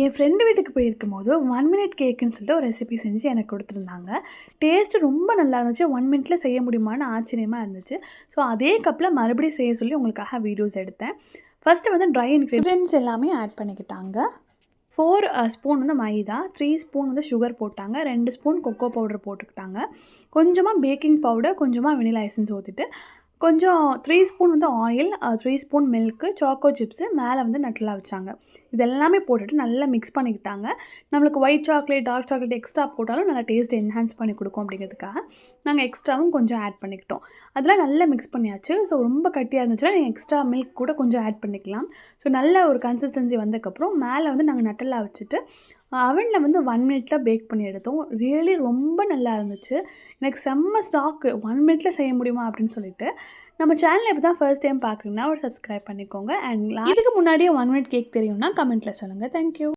என் friend வீட்டுக்கு போயிருக்கும்போது 1 minute கேக்குன்னு சொல்லிட்டு ஒரு ரெசிபி செஞ்சு எனக்கு கொடுத்துருந்தாங்க. டேஸ்ட்டு ரொம்ப நல்லா இருந்துச்சு. 1 மினிட்ல செய்ய முடியுமான்னு ஆச்சரியமா இருந்துச்சு. ஸோ அதே கப்பில் மறுபடியும் செய்ய சொல்லி உங்களுக்காக வீடியோஸ் எடுத்தேன். ஃபஸ்ட்டு வந்து ட்ரை இன்க்ரீடியன்ட்ஸ் எல்லாமே ஆட் பண்ணிக்கிட்டாங்க. 4 ஸ்பூன் வந்து மைதா, 3 ஸ்பூன் வந்து சுகர் போட்டாங்க, 2 ஸ்பூன் கொக்கோ பவுடர் போட்டுக்கிட்டாங்க, கொஞ்சமாக பேக்கிங் பவுடர், கொஞ்சமாக வெனிலா எசன்ஸ் ஊற்றிட்டு, கொஞ்சம் 3 ஸ்பூன் வந்து oil, 3 spoon milk, choco chips, மேலே வந்து நட்லா வச்சாங்க. இது எல்லாமே போட்டுட்டு நல்லா மிக்ஸ் பண்ணிக்கிட்டாங்க. நம்மளுக்கு white chocolate, dark chocolate extra போட்டாலும் நல்லா டேஸ்ட் என்ஹான்ஸ் பண்ணி கொடுக்கும் அப்படிங்கிறதுக்காக நாங்கள் எக்ஸ்ட்ராவும் கொஞ்சம் ஆட் பண்ணிக்கிட்டோம். அதெல்லாம் நல்லா மிக்ஸ் பண்ணியாச்சு. ஸோ ரொம்ப கட்டியாக இருந்துச்சுன்னா நீங்கள் எக்ஸ்ட்ரா மில்க் கூட கொஞ்சம் ஆட் பண்ணிக்கலாம். ஸோ நல்ல ஒரு கன்சிஸ்டன்சி வந்ததுக்கப்புறம் மேலே வந்து நாங்கள் நட்டெல்லாம் வச்சுட்டு அவனில் வந்து 1 மினிட்ல பேக் பண்ணி எடுத்தோம். ரியலி ரொம்ப நல்லா இருந்துச்சு. எனக்கு செம்ம ஸ்டாக்கு 1 மினிட்ல செய்ய முடியுமா அப்படின்னு சொல்லிட்டு. நம்ம சேனல் இப்போ தான் ஃபர்ஸ்ட் டைம் பார்க்குறீங்கன்னா ஒரு சப்ஸ்கிரைப் பண்ணிக்கோங்க. அண்ட் இதுக்கு முன்னாடியே 1 மினிட் கேக் தெரியும்னா கமெண்ட்டில் சொல்லுங்கள். தேங்க்யூ.